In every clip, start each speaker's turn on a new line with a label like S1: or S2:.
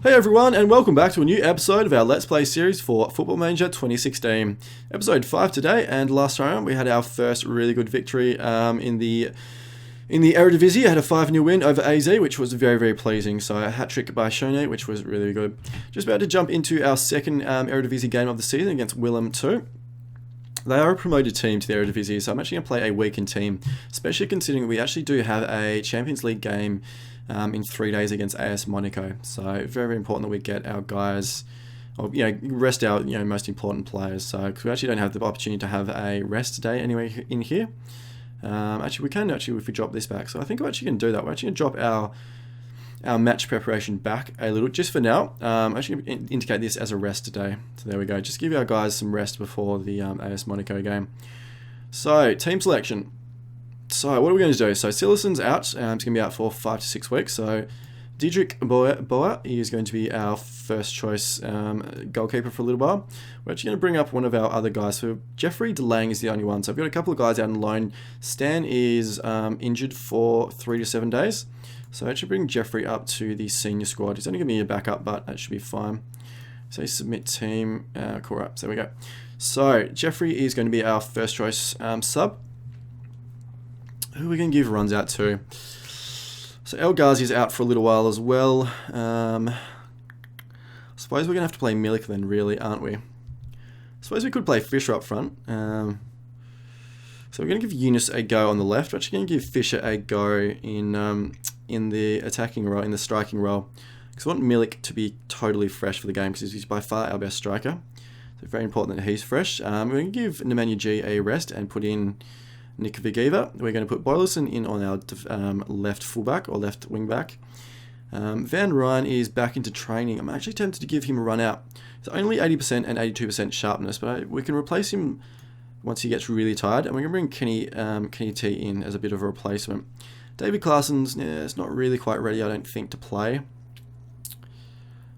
S1: Hey everyone, and welcome back to a new episode of our Let's Play series for Football Manager 2016. Episode 5 today, and last round we had our first really good victory in the Eredivisie. I had a 5-0 win over AZ, which was very pleasing. So a hat-trick by Shone, which was really good. Just about to jump into our second Eredivisie game of the season against Willem II. They are a promoted team to the Eredivisie, so I'm actually going to play a weakened team, especially considering we actually do have a Champions League game in 3 days against AS Monaco. So very important that we get our guys, or rest our most important players. So because we actually don't have the opportunity to have a rest day anyway in here. Actually, we can if we drop this back. So I think we're actually going to do that. We're actually going to drop our match preparation back a little, just for now. I'm actually going to indicate this as a rest today. So there we go. Just give our guys some rest before the AS Monaco game. So team selection. So what are we going to do? So Silason's out. He's going to be out for 5 to 6 weeks. So Diedrich Boer is going to be our first choice goalkeeper for a little while. We're actually going to bring up one of our other guys. So Jeffrey DeLang is the only one. So I've got a couple of guys out on loan. Stan is injured for 3 to 7 days. So I should bring Jeffrey up to the senior squad. He's only going to be a backup, but that should be fine. So submit team. Cool, right. So there we go. So Jeffrey is going to be our first choice sub. Who are we going to give runs out to? So El Ghazi's out for a little while as well. I suppose we're going to have to play Milik then, really, aren't we? I suppose we could play Fisher up front. So we're going to give Eunice a go on the left. We're actually going to give Fisher a go in the attacking role, in the striking role. Because I want Milik to be totally fresh for the game, because he's by far our best striker. So very important that he's fresh. We're going to give Nemanja G a rest and put in Nick Vigiva. We're going to put Boylerson in on our left fullback or left wing back. Van Rijn is back into training. I'm actually tempted to give him a run out. It's only 80% and 82% sharpness, but we can replace him once he gets really tired. And we're going to bring Kenny T in as a bit of a replacement. David Claessen's it's not really quite ready, I don't think, to play.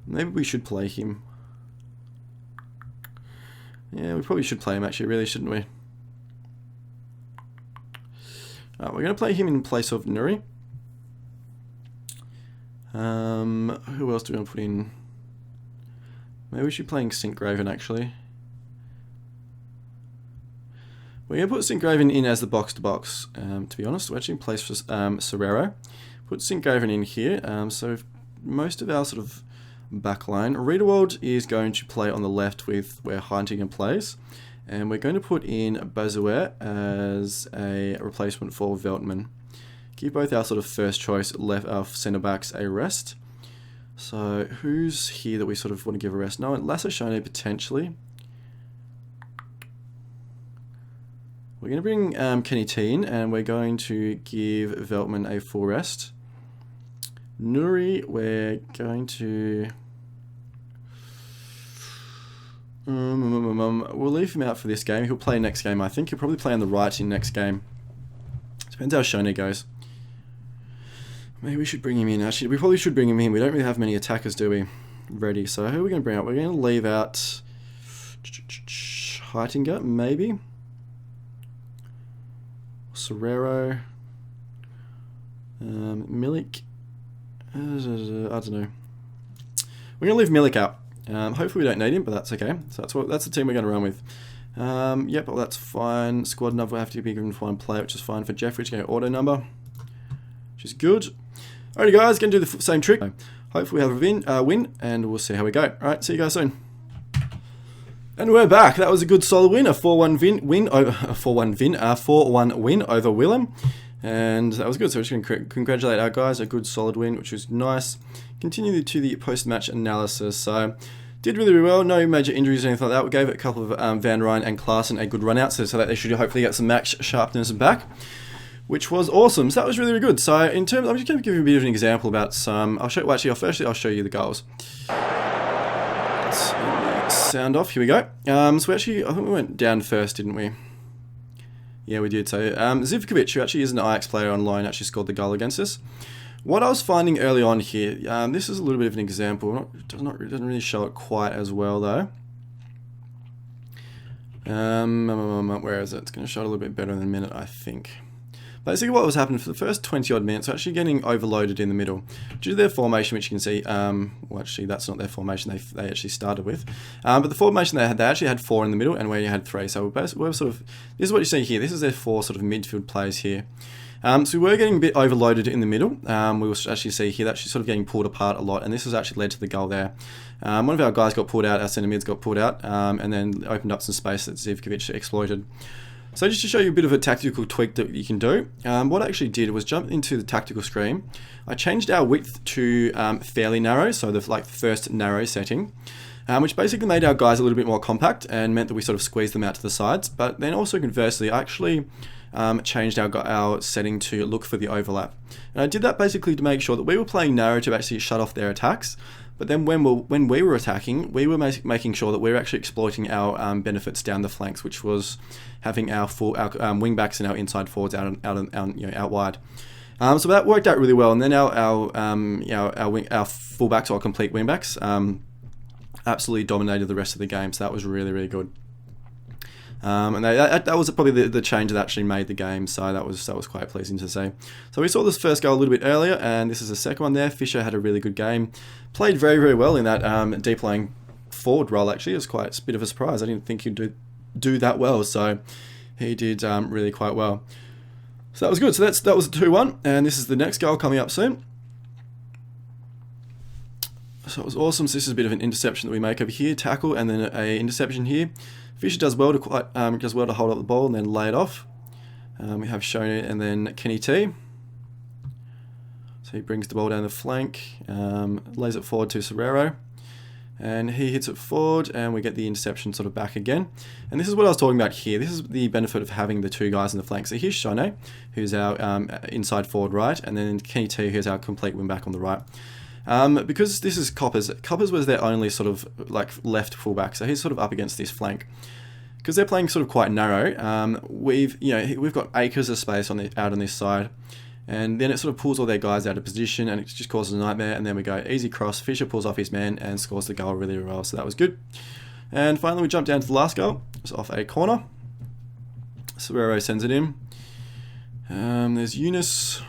S1: Maybe we should play him. Yeah, we probably should play him actually, really, shouldn't we? We're going to play him in place of Nuri. Who else do we want to put in? Maybe we should be playing Sinkgraven actually. We're going to put Sinkgraven in as the box-to-box, to be honest. We're actually in place for Serrero. Put Sinkgraven in here. So most of our sort of backline. Riedewald is going to play on the left with where Heintinger plays. And we're going to put in Bazoer as a replacement for Veltman. Give both our sort of first choice left centre-backs a rest. So who's here that we sort of want to give a rest? No, Lasse Schöne potentially. We're going to bring Kenny T in, and we're going to give Veltman a full rest. Nuri, we're going to... we'll leave him out for this game. He'll play next game, I think. He'll probably play on the right in next game. Depends how Shone goes. Maybe we should bring him in. Actually, we probably should bring him in. We don't really have many attackers, do we? Ready. So who are we going to bring out? We're going to leave out Heitinger, maybe. Serrero. Milik. I don't know. We're going to leave Milik out. Hopefully we don't need him, but that's okay. So that's the team we're going to run with. Yep, well, that's fine. Squad number will have to be given for one player, which is fine for Jeffrey to get auto number, which is good. Alrighty, guys, going to do the same trick. Hopefully we have a win, and we'll see how we go. Alright, see you guys soon. And we're back. That was a good solid win, a 4-1 win over Willem. And that was good, so we're just going to congratulate our guys. A good solid win, which was nice. Continue to the post-match analysis. So, did really well. No major injuries or anything like that. We gave it a couple of Van Rijn and Klaassen a good run out, so that they should hopefully get some match sharpness back, which was awesome. So that was really, really good. So in terms, I'm just going to give you a bit of an example about some. I'll show you the goals. Let's sound off. Here we go. So actually, I think we went down first, didn't we? Yeah, we did. So Zivkovic, who actually is an Ajax player on loan, actually scored the goal against us. What I was finding early on here, this is a little bit of an example. It doesn't really show it quite as well though. Where is it? It's going to show it a little bit better in a minute, I think. basically what was happening for the first 20 odd minutes, actually getting overloaded in the middle. Due to their formation, which you can see, well actually that's not their formation they actually started with, but the formation they actually had 4 in the middle and we only had 3. So we're sort of, this is what you see here, this is their 4 sort of midfield players here. So we were getting a bit overloaded in the middle. We will actually see here, that's actually sort of getting pulled apart a lot, and this has actually led to the goal there. One of our guys got pulled out, our centre mids got pulled out, and then opened up some space that Zivkovic exploited. So just to show you a bit of a tactical tweak that you can do, what I actually did was jump into the tactical screen. I changed our width to fairly narrow, so the first narrow setting, which basically made our guys a little bit more compact and meant that we sort of squeezed them out to the sides. But then also conversely, I actually changed our setting to look for the overlap. And I did that basically to make sure that we were playing narrow to actually shut off their attacks. But then when we were attacking, we were making sure that we were actually exploiting our benefits down the flanks, which was having our wing backs and our inside forwards out wide. So that worked out really well. And then our fullbacks or complete wing backs absolutely dominated the rest of the game. So that was really, really good. And that was probably the change that actually made the game, so that was quite pleasing to see. So we saw this first goal a little bit earlier, and this is the second one there. Fisher had a really good game, played very, very well in that deep lying forward role. Actually, it was quite a bit of a surprise. I didn't think he'd do that well, so he did really quite well. So that was good. So that was a 2-1, and this is the next goal coming up soon. So it was awesome. So this is a bit of an interception that we make over here, tackle, and then a interception here. Fisher does well to hold up the ball and then lay it off. We have Shoney and then Kenny T. So he brings the ball down the flank, lays it forward to Serrero, and he hits it forward, and we get the interception sort of back again. And this is what I was talking about here. This is the benefit of having the 2 guys in the flank. So here's Shoney, who's our inside forward right, and then Kenny T, who's our complete wing back on the right. Because this is Coppers was their only sort of like left fullback, so he's sort of up against this flank. Because they're playing sort of quite narrow, we've got acres of space out on this side, and then it sort of pulls all their guys out of position, and it just causes a nightmare. And then we go easy cross. Fisher pulls off his man and scores the goal really well, so that was good. And finally, we jump down to the last goal. It's off a corner. Serrero sends it in. There's Eunice.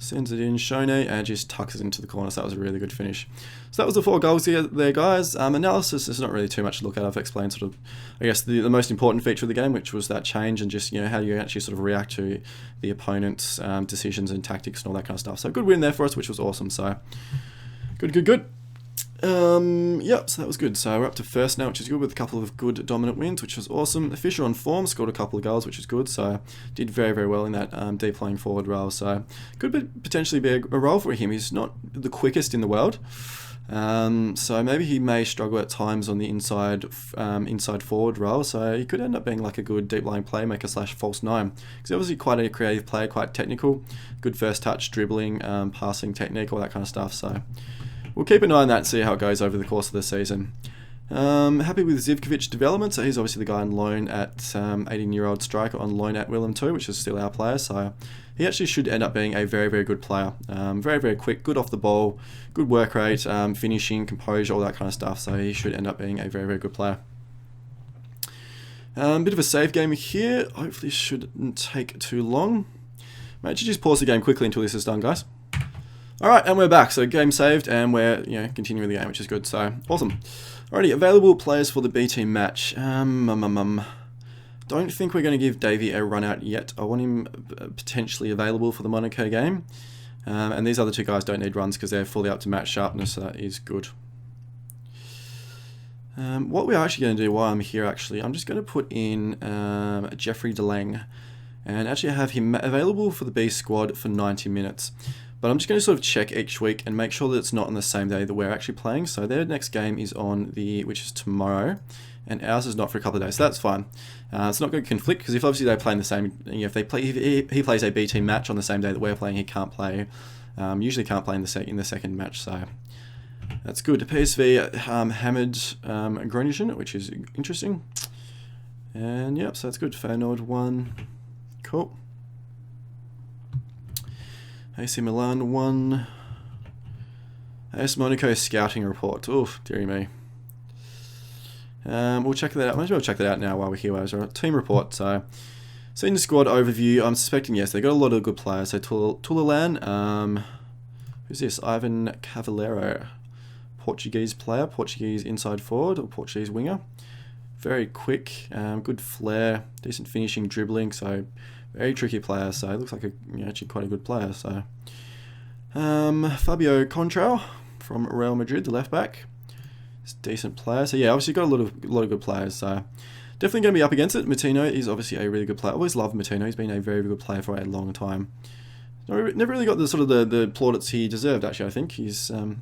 S1: Sends it in, Shoney, and just tucks it into the corner. So that was a really good finish. So that was the 4 goals there, guys. Analysis is not really too much to look at. I've explained sort of, I guess, the most important feature of the game, which was that change and just, how you actually sort of react to the opponent's decisions and tactics and all that kind of stuff. So good win there for us, which was awesome. So good. Yep, so that was good. So we're up to first now, which is good, with a couple of good dominant wins, which was awesome. Fisher on form, scored a couple of goals, which is good. So did very, very well in that deep playing forward role. So could potentially be a role for him. He's not the quickest in the world. So maybe he may struggle at times on the inside forward role. So he could end up being like a good deep lying playmaker / false 9. Because he's obviously quite a creative player, quite technical, good first touch, dribbling, passing technique, all that kind of stuff. So we'll keep an eye on that and see how it goes over the course of the season. Happy with Zivkovic development. So he's obviously the guy on loan at 18-year-old striker on loan at Willem II, which is still our player. So he actually should end up being a very, very good player. Very, very quick, good off the ball, good work rate, finishing, composure, all that kind of stuff. So he should end up being a very, very good player. Bit of a save game here. Hopefully shouldn't take too long. Might just pause the game quickly until this is done, guys. Alright, and we're back. So game saved, and we're continuing the game, which is good. So awesome. Alrighty, available players for the B team match. Don't think we're going to give Davey a run out yet. I want him potentially available for the Monaco game. And these other 2 guys don't need runs because they're fully up to match sharpness, so that is good. What we're actually going to do while I'm here, I'm just going to put in Jeffrey DeLang and actually have him available for the B squad for 90 minutes. But I'm just going to sort of check each week and make sure that it's not on the same day that we're actually playing. So their next game is which is tomorrow, and ours is not for a couple of days. So that's fine. It's not going to conflict because if obviously they play in the same, if he plays a B team match on the same day that we're playing, he can't play. Usually can't play in the second match. So that's good. PSV Hamid Groningen, which is interesting. And yep, so that's good. Feyenoord 1, cool. AC Milan 1. AS Monaco scouting report. Oof, dearie me. We'll check that out. Might as well check that out now while we're here. Team report. So Seeing the squad overview, I'm suspecting, yes, they got a lot of good players. So Tulalan, who's this? Ivan Cavaleiro, Portuguese player, Portuguese inside forward or Portuguese winger. Very quick, good flair, decent finishing, dribbling, so very tricky player. So it looks like actually quite a good player. So Fabio Contrao from Real Madrid, the left back, it's a decent player. So yeah, obviously got a lot of good players. So definitely going to be up against it. Martino is obviously a really good player. I always loved Martino. He's been a very, very good player for a long time. Never really got the sort of the plaudits he deserved. Actually, I think he's been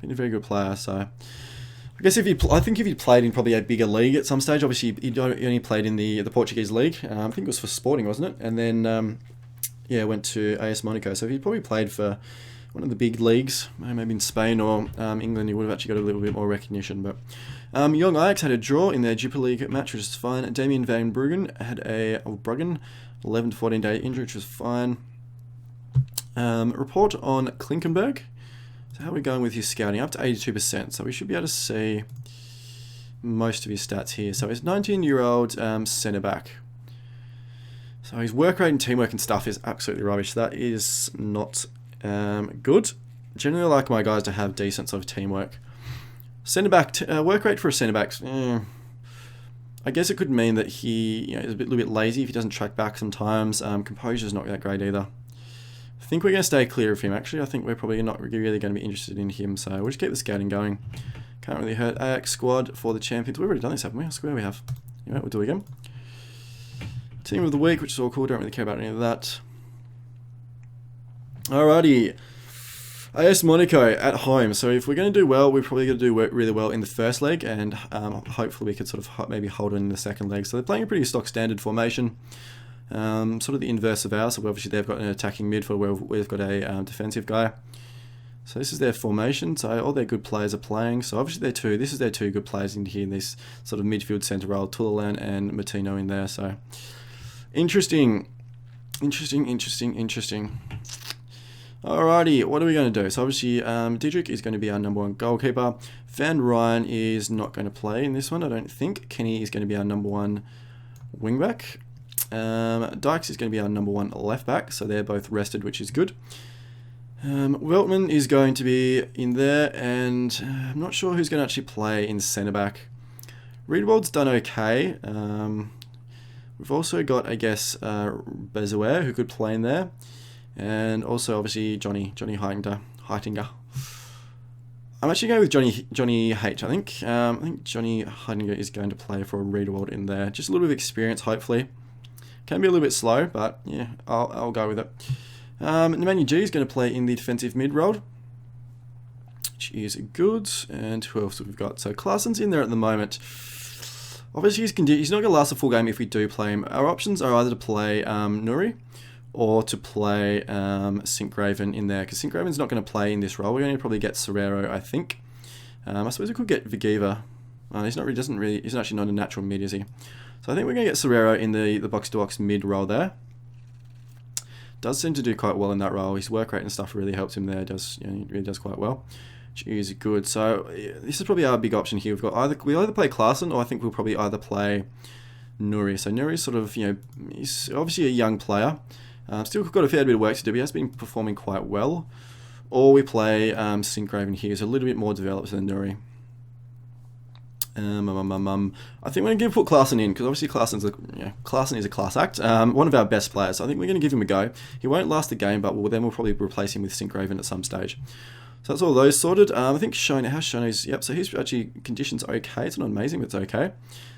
S1: a very good player. So I guess I think if he played in probably a bigger league at some stage, obviously he only played in the Portuguese league. I think it was for Sporting, wasn't it? And then yeah, went to AS Monaco. So if he probably played for one of the big leagues, maybe in Spain or England, he would have actually got a little bit more recognition. But Young Ajax had a draw in their Jupiler League match, which is fine. Damien van Bruggen had a 11 to 14 day injury, which was fine. Report on Klinkenberg. So how are we going with his scouting? Up to 82%, so we should be able to see most of his stats here. So he's 19-year-old centre-back. So his work rate and teamwork and stuff is absolutely rubbish. That is not good. Generally, I like my guys to have decent sort of teamwork. Centre-back, work rate for a centre-back, I guess it could mean that he is a little bit lazy if he doesn't track back sometimes. Composure's not that great either. I think we're going to stay clear of him, actually. I think we're probably not really going to be interested in him, so we'll just keep the scouting going. Can't really hurt. Ajax squad for the champions. We've already done this, haven't we? I swear we have. Anyway, we'll do it again. Team of the week, which is all cool. Don't really care about any of that. Alrighty. AS Monaco at home. So if we're going to do well, we're probably going to do really well in the first leg, and hopefully we could sort of maybe hold on in the second leg. So they're playing a pretty stock standard formation. Sort of the inverse of ours. So obviously they've got an attacking midfield where we've got a defensive guy. So this is their formation. So all their good players are playing. So obviously this is their two good players in here in this sort of midfield centre role, Tulalan and Martino in there. So interesting. Alrighty, what are we going to do? So obviously Diedrich is going to be our number one goalkeeper. Van Rijn is not going to play in this one, I don't think. Kenny is going to be our number one wingback. Dykes is going to be our number one left back, so they're both rested, which is good. Weltman is going to be in there, and I'm not sure who's going to actually play in centre back. Riedewald's done okay. We've also got, I guess, Bezuer, who could play in there, and also obviously Johnny Heitinger. I'm actually going with Johnny H. I think Johnny Heitinger is going to play for Riedewald in there. Just a little bit of experience, hopefully. Can be a little bit slow, but yeah, I'll go with it. Nemanja G is going to play in the defensive mid role, which is good. And who else have we got? So Klaasen's in there at the moment. Obviously, he's not going to last a full game if we do play him. Our options are either to play Nuri or to play Sinkgraven in there, because Sinkgraven's not going to play in this role. We're going to probably get Serrero, I think. I suppose we could get Vigiva. He's actually not a natural mid, is he? So I think we're going to get Serrero in the box-to-box mid role there. Does seem to do quite well in that role. His work rate and stuff really helps him there. He really does quite well, which is good. So this is probably our big option here. We either play Klaasen, or I think we'll probably either play Nuri. So Nuri's sort of, he's obviously a young player. Still got a fair bit of work to do. He has been performing quite well. Or we play Sinkgraven here. He's a little bit more developed than Nuri. I think we're going to put Klaasen in, because obviously Klaasen is a class act. One of our best players. So I think we're going to give him a go. He won't last the game, but then we'll probably replace him with Sinkgraven at some stage. So that's all those sorted. I think Shone's, yep, so his actually condition's okay. It's not amazing, but it's okay.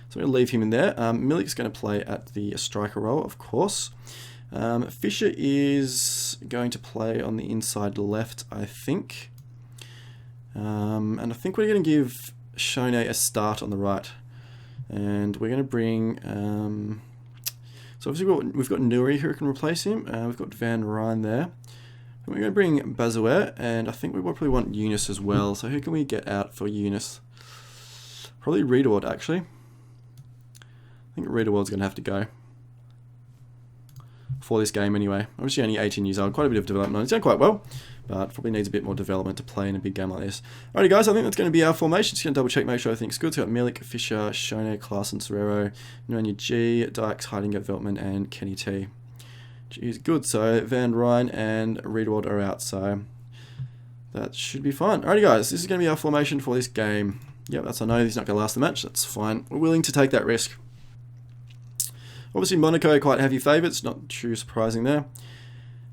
S1: So we're going to leave him in there. Milik's going to play at the striker role, of course. Fisher is going to play on the inside left, I think. And I think we're going to give Shone a start on the right. And we're going to bring... so obviously we've got Nuri who can replace him. We've got Van Rijn there. And we're going to bring Bezuer, and I think we probably want Eunice as well. So who can we get out for Eunice? Probably Riedewald, actually. I think Riedewald's going to have to go for this game anyway. Obviously only 18 years old, quite a bit of development. He's done quite well. but probably needs a bit more development to play in a big game like this. Alrighty guys, I think that's going to be our formation. Just going to double check, make sure everything's good. So we've got Milik, Fisher, Shone, Klaassen, Serrero, Nunya G, Dykes, Heidinger, Veltman, and Kenny T. G is good. So Van Rijn and Riedewald are out, so that should be fine. Alrighty guys, this is going to be our formation for this game. Yep, I know he's not going to last the match. That's fine. We're willing to take that risk. Obviously, Monaco quite heavy favourites. Not too surprising there.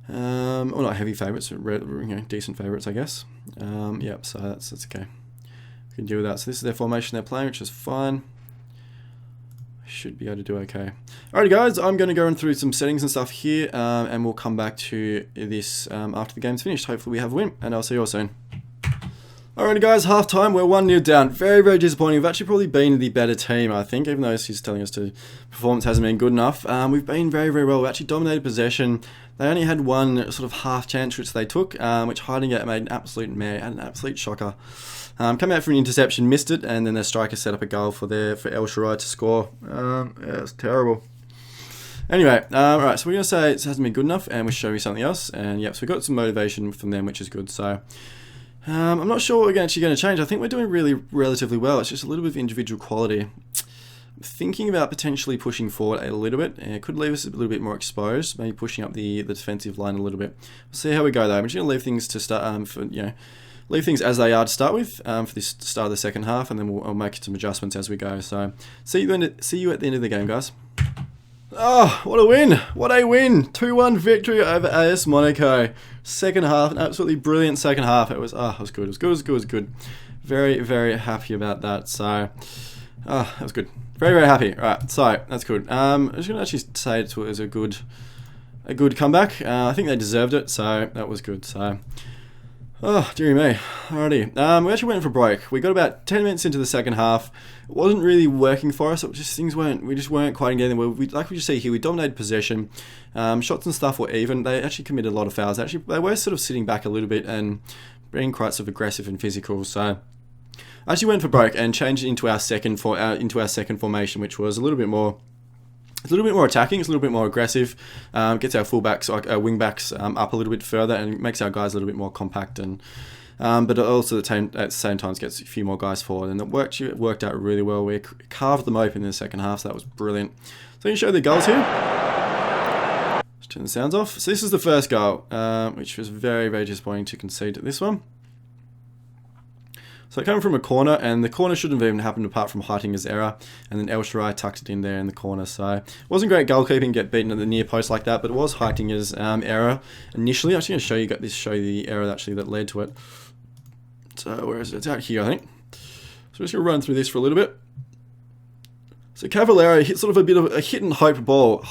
S1: Well, not heavy favourites, decent favourites, I guess. Yep, so that's okay. We can deal with that. So this is their formation they're playing, which is fine. Should be able to do okay. Alrighty guys, I'm going to go through some settings and stuff here, and we'll come back to this after the game's finished. Hopefully we have a win, and I'll see you all soon. Alrighty guys, half time, we're 1-0 down. Very, very disappointing. We've actually probably been the better team, I think, even though he's telling us to performance hasn't been good enough. We've been very, very well. We actually dominated possession. They only had one sort of half chance which they took, which Heidinger made an absolute mare, and an absolute shocker. Came out for an interception, missed it, and then their striker set up a goal for El Shaddai to score. Yeah, it's terrible. Anyway, right, so we're going to say it hasn't been good enough, and we'll show you something else. And yep, so we got some motivation from them, which is good. So I'm not sure what we're actually going to change. I think we're doing relatively well. It's just a little bit of individual quality. I'm thinking about potentially pushing forward a little bit. It could leave us a little bit more exposed, maybe pushing up the defensive line a little bit. We'll see how we go though. I'm just going to leave things to start leave things as they are to start with for this start of the second half, and then I'll make some adjustments as we go. So see you at the end of the game, guys. Oh, what a win! What a win! 2-1 victory over AS Monaco. Second half, an absolutely brilliant second half. It was good. It was good. Very, very happy about that. So, that was good. Very, very happy. Right, so that's good. I'm just gonna actually say it was a good comeback. I think they deserved it, so that was good. So, oh, dearie me. Alrighty. We actually went for break. We got about 10 minutes into the second half. It wasn't really working for us. It was just we just weren't quite getting there. Like we just see here, we dominated possession. Shots and stuff were even. They actually committed a lot of fouls. Actually, they were sort of sitting back a little bit and being quite sort of aggressive and physical. So I actually went for break and changed it into our second formation, which was a little bit more attacking. It's a little bit more aggressive. Gets our fullbacks, our wingbacks, up a little bit further, and makes our guys a little bit more compact. And but it also at the same time gets a few more guys forward, and it worked out really well. We carved them open in the second half, so that was brilliant. So you show the goals here. Let's turn the sounds off. So this is the first goal, which was very, very disappointing to concede at this one. So it came from a corner, and the corner shouldn't have even happened apart from Heitinger's error, and then El Shaddai tucked it in there in the corner. So it wasn't great goalkeeping, get beaten at the near post like that, but it was Heitinger's error initially. I'm actually going to show you the error actually that led to it. So where is it? It's out here, I think. So I'm just going to run through this for a little bit. So Cavallero hit sort of a bit of a hit and hope ball.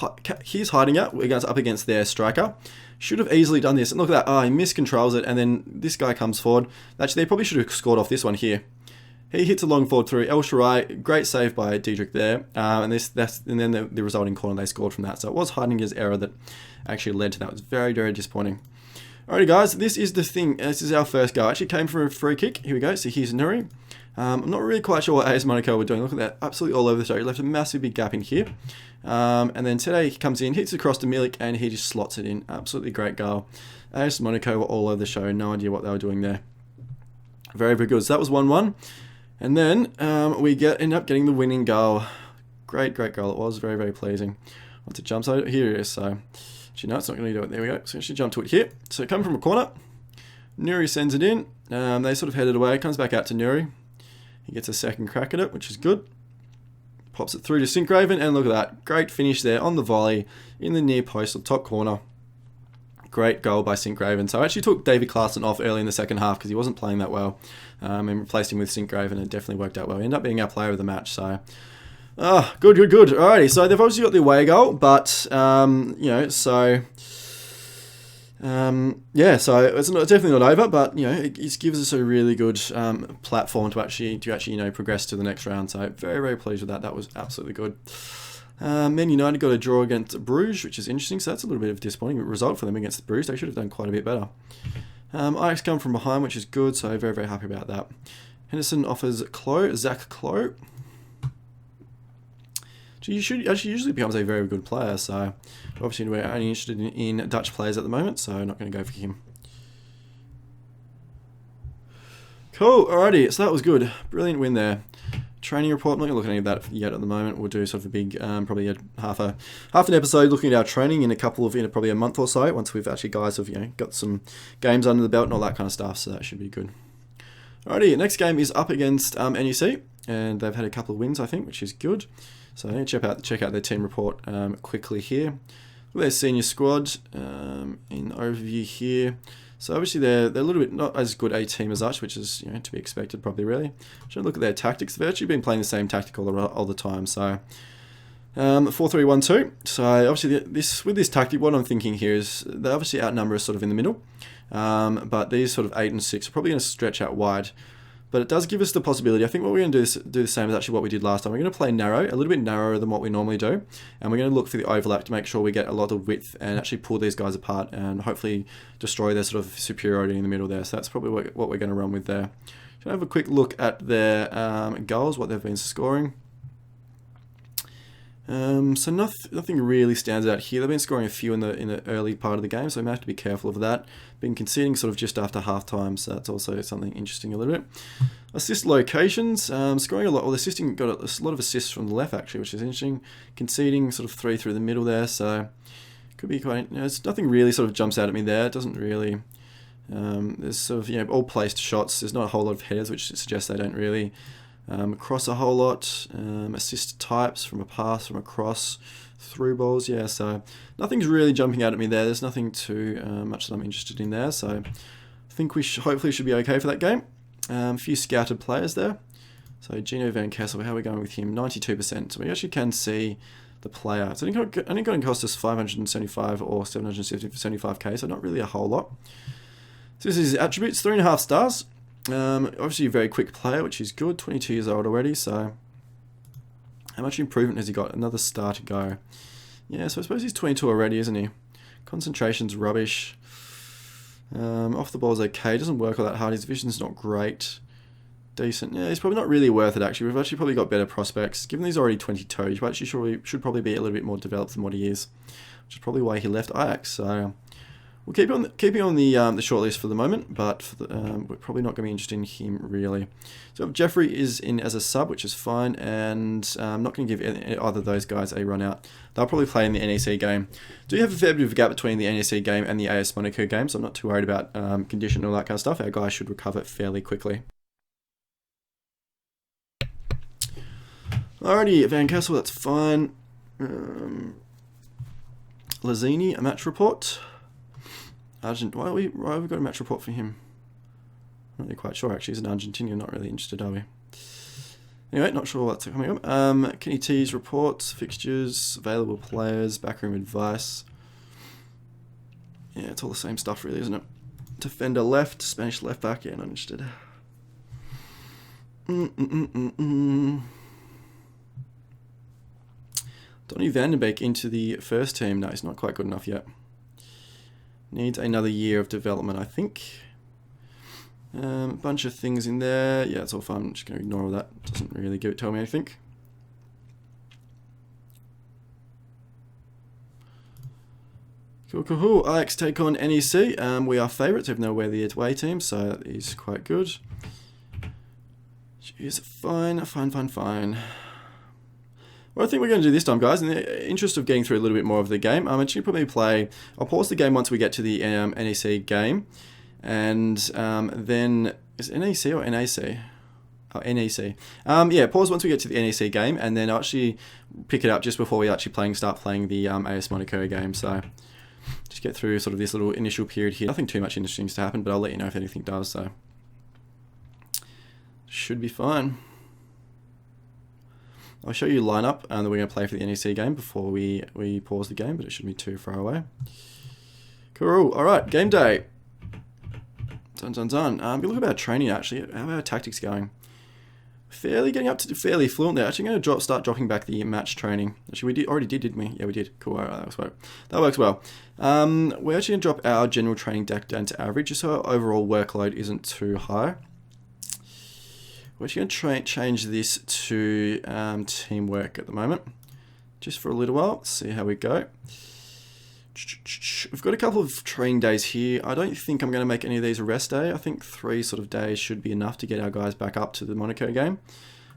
S1: Here's Heidinger up against their striker. Should have easily done this. And look at that. Oh, he miscontrols it. And then this guy comes forward. Actually, they probably should have scored off this one here. He hits a long forward through. El Shaddai, great save by Diedrich there. And then the resulting corner, they scored from that. So it was Heidinger's error that actually led to that. It was very, very disappointing. Alrighty, guys. This is the thing. This is our first goal. Actually came from a free kick. Here we go. So here's Nuri. I'm not really quite sure what AS Monaco were doing. Look at that. Absolutely all over the show. He left a massive big gap in here. And then today he comes in, hits across to Milik, and he just slots it in. Absolutely great goal. AS Monaco were all over the show. No idea what they were doing there. Very, very good. So that was 1-1. And then we end up getting the winning goal. Great, great goal it was. Very, very pleasing. Once it jumps over, here it is. So, actually, no, it's not going to do it. There we go. So, I should jump to it here. So, coming from a corner, Nuri sends it in. They sort of head it away. Comes back out to Nuri. He gets a second crack at it, which is good. Pops it through to Sinkgraven, and look at that. Great finish there on the volley in the near post, the top corner. Great goal by Sinkgraven. So I actually took David Klaassen off early in the second half because he wasn't playing that well, and replaced him with Sinkgraven, and it definitely worked out well. He ended up being our player of the match, so good. Alrighty, so they've obviously got the away goal, but yeah, so it's definitely not over, but it gives us a really good platform to actually progress to the next round. So very, very pleased with that. That was absolutely good. Man United got a draw against Bruges, which is interesting. So that's a little bit of a disappointing result for them against Bruges. They should have done quite a bit better. Ajax come from behind, which is good. So very, very happy about that. Henderson offers Zach Klo. He usually becomes a very good player, so obviously we're only interested in Dutch players at the moment, so I'm not going to go for him. Cool, alrighty, so that was good. Brilliant win there. Training report, I'm not going to look at any of that yet at the moment. We'll do sort of a big, probably half an episode looking at our training in probably a month or so, once we've actually guys have, got some games under the belt and all that kind of stuff, so that should be good. Alrighty, next game is up against NEC, and they've had a couple of wins, I think, which is good. So check out their team report quickly here. Look at their senior squad in overview here. So obviously they're a little bit not as good a team as us, which is to be expected probably really. Should look at their tactics. They've actually been playing the same tactic all the time. So 4-3-1-2. So obviously with this tactic, what I'm thinking here is they obviously outnumber us sort of in the middle, but these sort of 8 and 6 are probably going to stretch out wide. But it does give us the possibility. I think what we're going to do the same as actually what we did last time. We're going to play narrow, a little bit narrower than what we normally do. And we're going to look for the overlap to make sure we get a lot of width and actually pull these guys apart and hopefully destroy their sort of superiority in the middle there. So that's probably what we're going to run with there. Should I have a quick look at their goals, what they've been scoring. So nothing really stands out here. They've been scoring a few in the early part of the game, so we might have to be careful of that. Been conceding sort of just after half time, so that's also something interesting a little bit. Assist locations, scoring a lot. Well, assisting got a lot of assists from the left actually, which is interesting. Conceding sort of 3 through the middle there, so could be quite. It's nothing really sort of jumps out at me there. It doesn't really. There's sort of all placed shots. There's not a whole lot of headers, which suggests they don't really. Cross a whole lot, assist types from a pass, from a cross, through balls, yeah, so nothing's really jumping out at me there. There's nothing too much that I'm interested in there, so I think we hopefully should be okay for that game. A few scouted players there. So Gino Van Kessel, how are we going with him? 92%, so we actually can see the player. It's only going to cost us 575 or 775k, so not really a whole lot. So this is his attributes, 3.5 stars. Obviously a very quick player, which is good, 22 years old already, so how much improvement has he got? Another star to go. Yeah, so I suppose he's 22 already, isn't he? Concentration's rubbish. Off the ball's okay, doesn't work all that hard, his vision's not great. Decent, yeah, he's probably not really worth it actually. We've actually probably got better prospects. Given he's already 22, he actually should probably be a little bit more developed than what he is, which is probably why he left Ajax, so... We'll keep him on the shortlist for the moment, but we're probably not going to be interested in him really. So Jeffrey is in as a sub, which is fine, and I'm not going to give either of those guys a run out. They'll probably play in the NEC game. Do have a fair bit of a gap between the NEC game and the AS Monaco game, so I'm not too worried about condition and all that kind of stuff. Our guys should recover fairly quickly. Alrighty, Van Kessel, that's fine. Lazzini, a match report. Why have we got a match report for him? I'm not really quite sure actually. He's an Argentinian, not really interested, are we? Anyway, not sure what's coming up. Kenny T's reports, fixtures, available players, backroom advice. Yeah, it's all the same stuff really, isn't it? Defender left, Spanish left back, yeah, not interested. Donny van der Beek into the first team. No, he's not quite good enough yet. Needs another year of development, I think. A bunch of things in there. Yeah, it's all fun. I'm just going to ignore all that. Doesn't really tell me anything. Cool. Ajax take on NEC. We are favourites, even though we're the away team, so that is quite good. Jeez, fine. What I think we're going to do this time, guys, in the interest of getting through a little bit more of the game, I'm actually probably I'll pause the game once we get to the NEC game, and then, is it NEC or NAC? Oh, NEC. Yeah, pause once we get to the NEC game, and then I'll actually pick it up just before we actually start playing the AS Monaco game, so just get through sort of this little initial period here. Nothing too much interesting to happen, but I'll let you know if anything does, so should be fine. I'll show you lineup that we're going to play for the NEC game before we pause the game, but it shouldn't be too far away. Cool. All right, game day. Done. Look at our training actually. How are our tactics going? Getting up to fairly fluent there. Actually, going to start dropping back the match training. Actually, we already did, didn't we? Yeah, we did. Cool. All right, that works well. We're actually going to drop our general training deck down to average, just so our overall workload isn't too high. We're actually going to change this to teamwork at the moment, just for a little while. Let's see how we go. We've got a couple of training days here. I don't think I'm going to make any of these a rest day. I think 3 sort of days should be enough to get our guys back up to the Monaco game.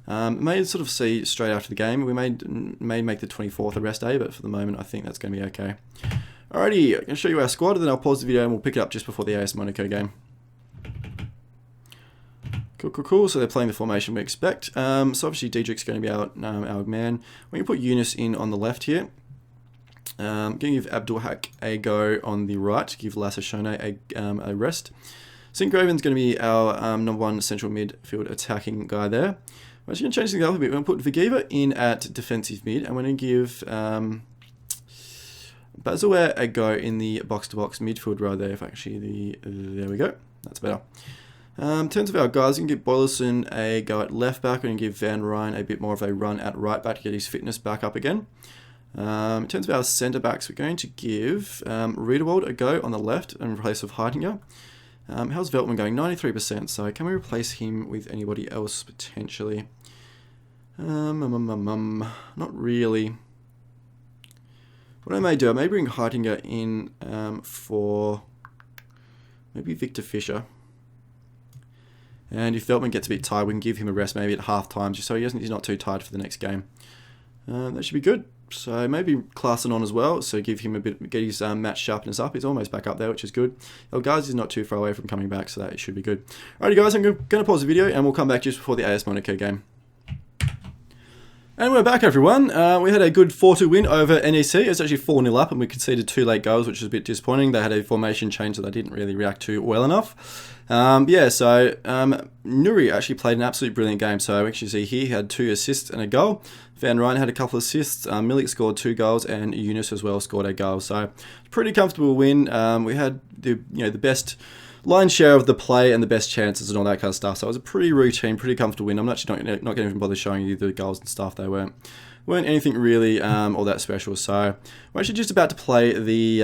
S1: May sort of see straight after the game. We may make the 24th a rest day, but for the moment I think that's going to be okay. Alrighty, I'm going to show you our squad, and then I'll pause the video and we'll pick it up just before the AS Monaco game. Cool. So they're playing the formation we expect. So obviously Diedrich's going to be our man. We're going to put Yunus in on the left here. Going to give Abdulhak a go on the right. Give Lassashone a rest. St. Graven's going to be our #1 central midfield attacking guy there. We're actually going to change things up a bit. We're going to put Vagiva in at defensive mid, and we're going to give Bazaware a go in the box-to-box midfield row there. If actually there we go. That's better. In terms of our guys, we can give Boylerson a go at left back. We're going to give Van Rijn a bit more of a run at right back to get his fitness back up again. In terms of our centre backs, we're going to give Riedewald a go on the left in place of Heidinger. How's Veltman going? 93%. So can we replace him with anybody else potentially? Not really. What I may do, I may bring Heidinger in for maybe Victor Fischer. And if Veltman gets a bit tired, we can give him a rest maybe at half time, just so he's not too tired for the next game. That should be good. So maybe Klaassen on as well, so give him a bit, get his match sharpness up. He's almost back up there, which is good. El Ghazi is not too far away from coming back, so that should be good. Alrighty guys, I'm going to pause the video and we'll come back just before the AS Monaco game. And we're back, everyone. We had a good 4-2 win over NEC. It was actually 4-0 up, and we conceded 2 late goals, which was a bit disappointing. They had a formation change that they didn't really react to well enough. Nuri actually played an absolute brilliant game. So actually see here, he had 2 assists and a goal. Van Rijn had a couple of assists. Milik scored 2 goals, and Yunus as well scored a goal. So pretty comfortable win. We had the best lion's share of the play and the best chances and all that kind of stuff. So it was a pretty routine, pretty comfortable win. I'm actually not going to even bother showing you the goals and stuff. They weren't anything really all that special. So we're actually just about to play the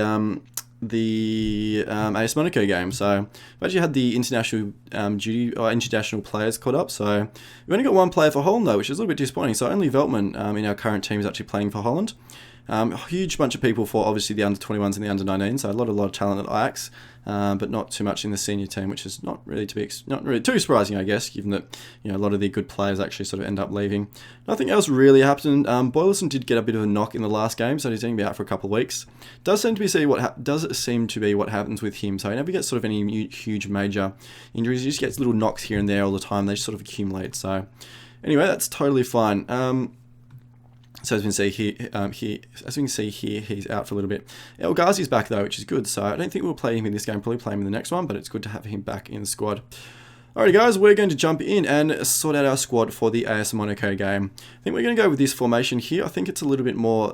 S1: AS Monaco game. So we've actually had the international international players caught up. So we've only got 1 player for Holland though, which is a little bit disappointing. So only Veltman in our current team is actually playing for Holland. A huge bunch of people for obviously the under-21s and the under-19s, so a lot of talent at Ajax, but not too much in the senior team, which is not really too surprising, I guess, given that a lot of the good players actually sort of end up leaving. Nothing else really happened. Boylerson did get a bit of a knock in the last game, so he's going to be out for a couple of weeks. Does seem to be what happens with him. So he never gets sort of any huge major injuries. He just gets little knocks here and there all the time. They just sort of accumulate. So anyway, that's totally fine. So as we can see here, he's out for a little bit. El Ghazi's back though, which is good. So I don't think we'll play him in this game. Probably play him in the next one, but it's good to have him back in the squad. Alrighty guys, we're going to jump in and sort out our squad for the AS Monaco game. I think we're going to go with this formation here. I think it's a little bit more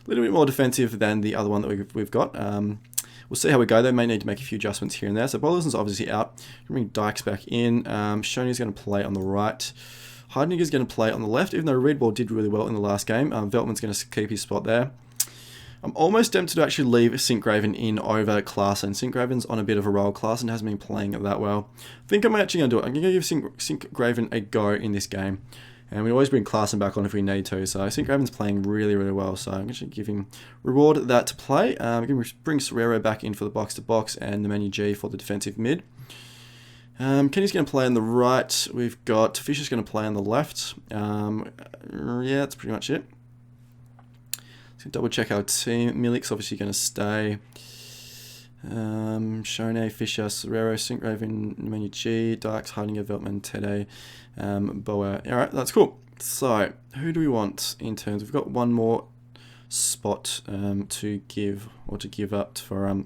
S1: defensive than the other one that we've got. We'll see how we go. They may need to make a few adjustments here and there. So Boylerson's obviously out. Bring Dykes back in. Shoney's going to play on the right. Heidinger's going to play on the left, even though Redball did really well in the last game. Veltman's going to keep his spot there. I'm almost tempted to actually leave St. Graven in over Klaassen. St. Graven's on a bit of a roll. Klaassen hasn't been playing that well. I think I'm actually going to do it. I'm going to give St. Graven a go in this game. And we always bring Klaassen back on if we need to. So St. Graven's playing really, really well. So I'm going to give him reward that to play. I'm going to bring Serrero back in for the box-to-box and the Manu G for the defensive mid. Kenny's going to play on the right. We've got Fisher's going to play on the left. Yeah, that's pretty much it. So double check our team. Milik's obviously going to stay. Shone, Fisher, Serrero, St. Graven, Manu G, Dykes, Heidinger, Veltman, Tede, Boer. Alright, that's cool. So, who do we want in terms? We've got one more spot to give up for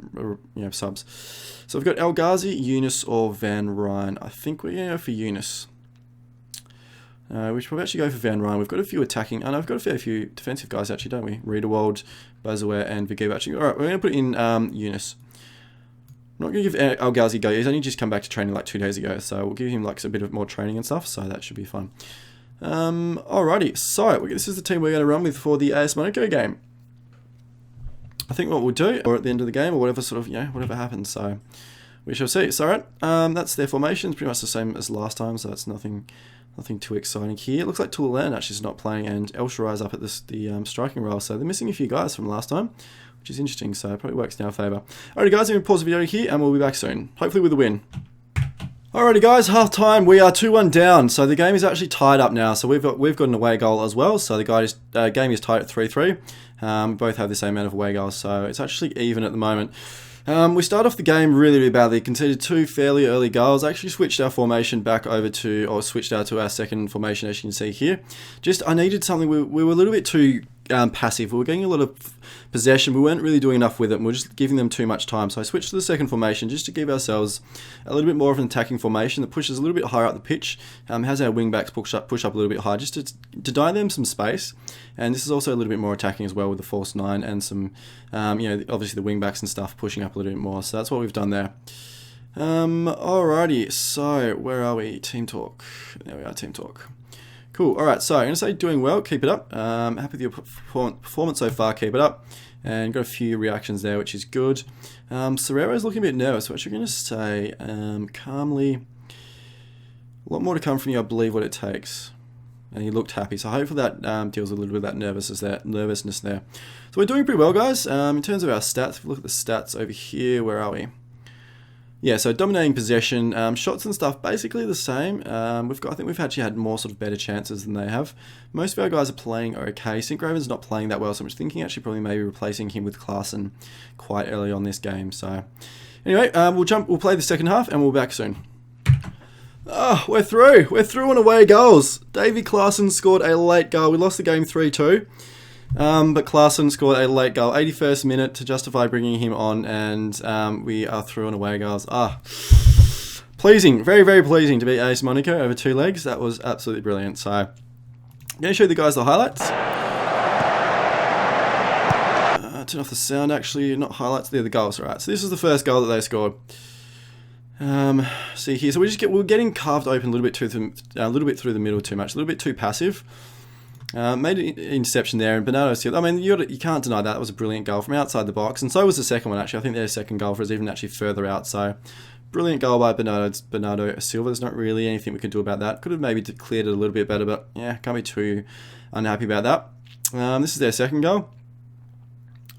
S1: subs. So we've got El Ghazi, Yunus, or Van Rijn. I think we're going to go for Yunus. We should probably actually go for Van Rijn. We've got a few attacking, and I've got a fair few defensive guys actually, don't we? Riedewald, Bazaware, and Vagiva actually. Alright, we're going to put in Yunus. I'm not going to give El Ghazi a go. He's only just come back to training like 2 days ago, so we'll give him like a bit of more training and stuff, so that should be fun. Alrighty, so this is the team we're going to run with for the AS Monaco game. I think what we'll do, or at the end of the game, or whatever whatever happens, so we shall see. So alright, that's their formation. It's pretty much the same as last time, so it's nothing too exciting here. It looks like Toulan actually is not playing, and El Shirai's up at the striking role, so they're missing a few guys from last time, which is interesting, so it probably works in our favour. Alrighty guys, I'm going to pause the video here and we'll be back soon, hopefully with a win. Alrighty guys, half time, we are 2-1 down, so the game is actually tied up now, so we've got an away goal as well, so the game is tied at 3-3. We both have the same amount of away goals, so it's actually even at the moment. We start off the game really badly, conceded 2 fairly early goals. I actually switched our formation back over to, or switched out to our second formation, as you can see here. I needed something, we were a little bit too passive. We were getting a lot of possession, we weren't really doing enough with it, and we were just giving them too much time. So I switched to the second formation just to give ourselves a little bit more of an attacking formation that pushes a little bit higher up the pitch, has our wing backs push up a little bit higher, just to deny them some space. And this is also a little bit more attacking as well with the false 9 and some, obviously the wing backs and stuff pushing up a little bit more. So that's what we've done there. Alrighty, so where are we? Team talk. There we are, team talk. Cool. Alright, so I'm going to say doing well, keep it up. Happy with your performance so far, keep it up. And got a few reactions there, which is good. Serrero's looking a bit nervous, so what you're going to say, calmly, a lot more to come from you, I believe what it takes. And he looked happy, so hopefully that deals a little bit of that nervousness there. So we're doing pretty well, guys. In terms of our stats, if we look at the stats over here, where are we? Yeah, so dominating possession, shots and stuff basically the same. I think we've actually had more sort of better chances than they have. Most of our guys are playing okay. Sinkgraven's not playing that well, so I'm just thinking actually probably maybe replacing him with Klaassen quite early on this game. So anyway, we'll play the second half and we'll be back soon. Oh, we're through. We're through on away goals. Davy Klaassen scored a late goal. We lost the game 3-2. But Klaassen scored a late goal, 81st minute, to justify bringing him on, and we are through on away goals. Pleasing, very, very pleasing to beat AS Monaco over 2 legs. That was absolutely brilliant. So, I'm going to show you guys the highlights. Turn off the sound, actually, not highlights, they're the goals. Alright, so this is the first goal that they scored. See here, so we're getting carved open a little bit through the middle too much, a little bit too passive. Made an interception there, and Bernardo Silva, I mean, you can't deny that. That was a brilliant goal from outside the box, and so was the second one, actually. I think their second goal was even actually further out, so brilliant goal by Bernardo Silva. There's not really anything we can do about that. Could have maybe cleared it a little bit better, but yeah, can't be too unhappy about that. This is their second goal.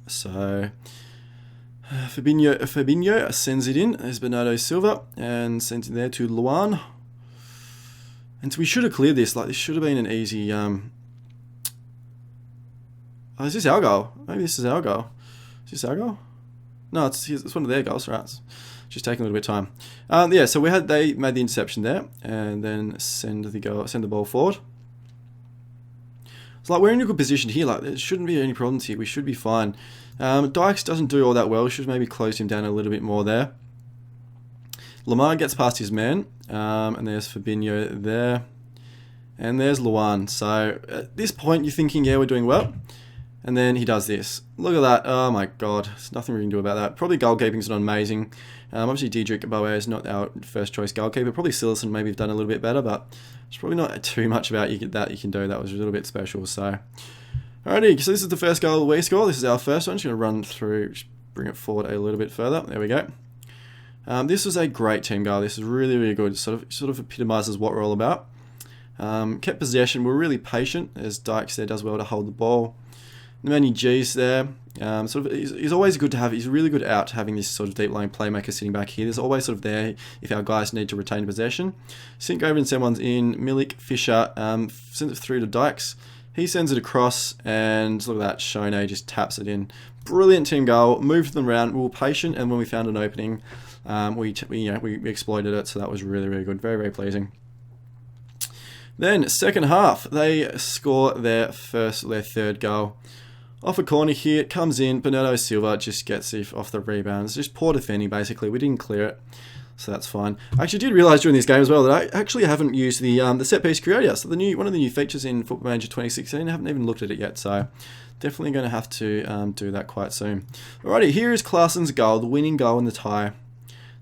S1: So Fabinho sends it in. There's Bernardo Silva, and sends it there to Luan. And so we should have cleared this. Like, this should have been an easy... Oh, is this our goal? Maybe this is our goal. Is this our goal? No, it's one of their goals, right? It's just taking a little bit of time. Yeah, so they made the interception there, and then send the ball forward. It's like we're in a good position here. Like, there shouldn't be any problems here. We should be fine. Dykes doesn't do all that well. We should maybe close him down a little bit more there. Lamar gets past his man, and there's Fabinho there, and there's Luan. So at this point, you're thinking, yeah, we're doing well. And then he does this. Look at that. Oh my god. There's nothing we can do about that. Probably goalkeeping's not amazing. Obviously, Diedrich Boer is not our first choice goalkeeper. Probably Silerson maybe have done a little bit better, but there's probably not too much about that you can do. That was a little bit special. So, alrighty. So this is the first goal we score. This is our first one. Just going to run through, just bring it forward a little bit further. There we go. This was a great team goal. This is really, really good. It sort of epitomises what we're all about. Kept possession. We're really patient, as Dykes there does well to hold the ball. Manny G's there. He's always good to have. He's really good out having this sort of deep line playmaker sitting back here. There's always sort of there if our guys need to retain possession. Sinkgraven sends one in. Milik Fisher sends it through to Dykes. He sends it across, and look at that. Shone just taps it in. Brilliant team goal. Moved them around. We were patient, and when we found an opening, we exploited it. So that was really, really good. Very, very pleasing. Then second half, they score their third goal. Off a corner here, it comes in. Bernardo Silva just gets it off the rebound. It's just poor defending, basically. We didn't clear it, so that's fine. I actually did realise during this game as well that I actually haven't used the set piece creator. So one of the new features in Football Manager 2016. I haven't even looked at it yet, so definitely going to have to do that quite soon. Alrighty, here is Klaassen's goal, the winning goal in the tie.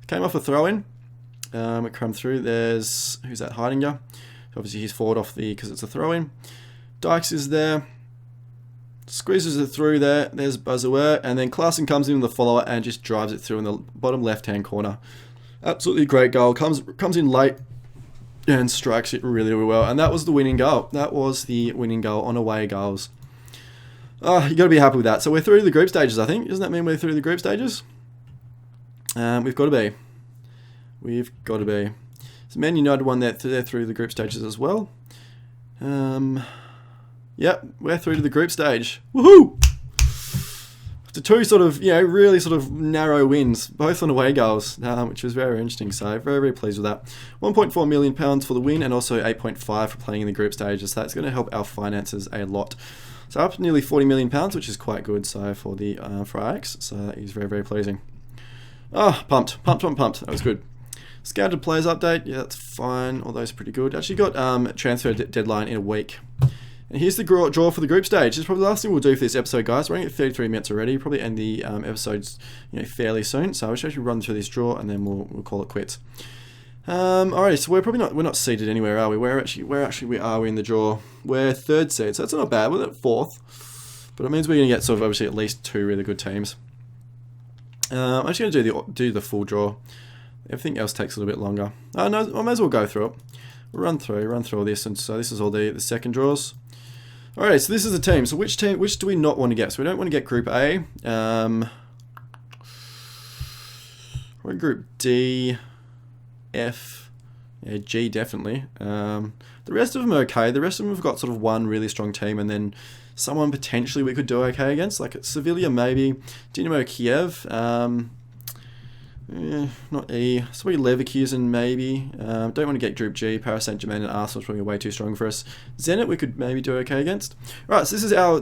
S1: Came off a throw-in. It come through. There's who's that? Heidinger. Obviously, he's forward off because it's a throw-in. Dykes is there. Squeezes it through there. There's Bazoer. And then Klaassen comes in with the follower and just drives it through in the bottom left-hand corner. Absolutely great goal. Comes in late and strikes it really, really well. And that was the winning goal. That was the winning goal on away goals. Oh, you got to be happy with that. So we're through to the group stages, I think. Doesn't that mean we're through the group stages? We've got to be. We've got to be. So Man United won that. They're through the group stages as well. Yep, we're through to the group stage. Woohoo! After two sort of, really sort of narrow wins, both on away goals, which was very interesting. So very, very pleased with that. £1.4 million for the win, and also 8.5 for playing in the group stages. So that's going to help our finances a lot. So up to nearly £40 million, which is quite good. So for the for Ajax, so that is very, very pleasing. Oh, pumped. That was good. Scouted players update, yeah, that's fine. All those are pretty good. Actually got transfer deadline in a week. And here's the draw for the group stage. This is probably the last thing we'll do for this episode, guys. We're only at 33 minutes already. Probably end the episodes, fairly soon. So I'll just actually run through this draw, and then we'll call it quits. Alright, so we're not seated anywhere, are we? Where actually are we in the draw? We're third seed, so that's not bad. We're at fourth, but it means we're going to get sort of obviously at least two really good teams. I'm just going to do the full draw. Everything else takes a little bit longer. Oh no, I might as well go through it. We'll run through all this, and so this is all the second draws. Alright, so this is the team. So which do we not want to get? So we don't want to get Group A. We're in Group D, F, yeah, G definitely. The rest of them are okay. The rest of them have got sort of one really strong team, and then someone potentially we could do okay against, like Sevilla maybe, Dynamo Kiev. Not E. So we Leverkusen maybe. Don't want to get Group G. Paris Saint-Germain and Arsenal's probably way too strong for us. Zenit we could maybe do okay against. Right, so this is our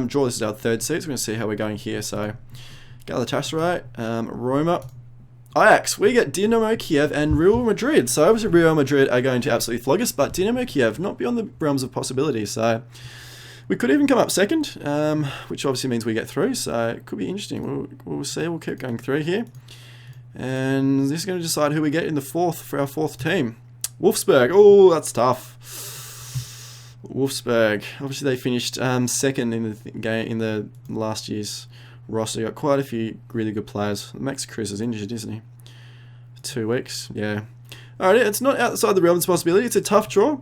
S1: draw. This is our third seed. So we're going to see how we're going here. So Galatasaray, Roma, Ajax. We get Dynamo Kiev and Real Madrid. So obviously Real Madrid are going to absolutely flog us, but Dynamo Kiev not beyond the realms of possibility. So we could even come up second, which obviously means we get through. So it could be interesting. We'll see. We'll keep going through here. And this is going to decide who we get in the fourth for our fourth team. Wolfsburg. Oh, that's tough. Wolfsburg. Obviously, they finished second in the game in the last year's roster. They got quite a few really good players. Max Cruz is injured, isn't he? For 2 weeks. Yeah. All right. It's not outside the realm of possibility. It's a tough draw.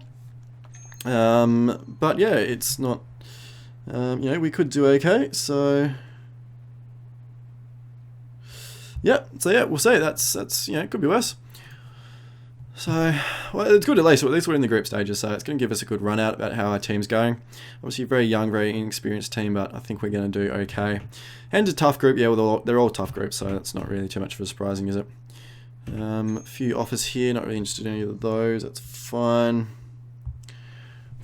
S1: But yeah, it's not. We could do okay. So. Yeah, we'll see. That's it could be worse. So, well, it's good at least we're in the group stages, so it's going to give us a good run out about how our team's going. Obviously, a very young, very inexperienced team, but I think we're going to do okay. And a tough group, yeah, they're all tough groups, so that's not really too much of a surprising, is it? A few offers here, not really interested in any of those. That's fine.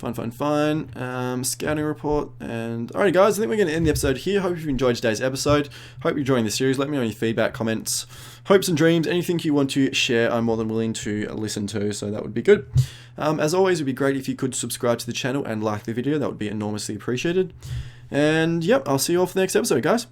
S1: Fine. Scouting report. And alrighty, guys, I think we're going to end the episode here. Hope you've enjoyed today's episode. Hope you're enjoying the series. Let me know any feedback, comments, hopes and dreams, anything you want to share. I'm more than willing to listen to, so that would be good. As always, it would be great if you could subscribe to the channel and like the video. That would be enormously appreciated. And yep, I'll see you all for the next episode, guys.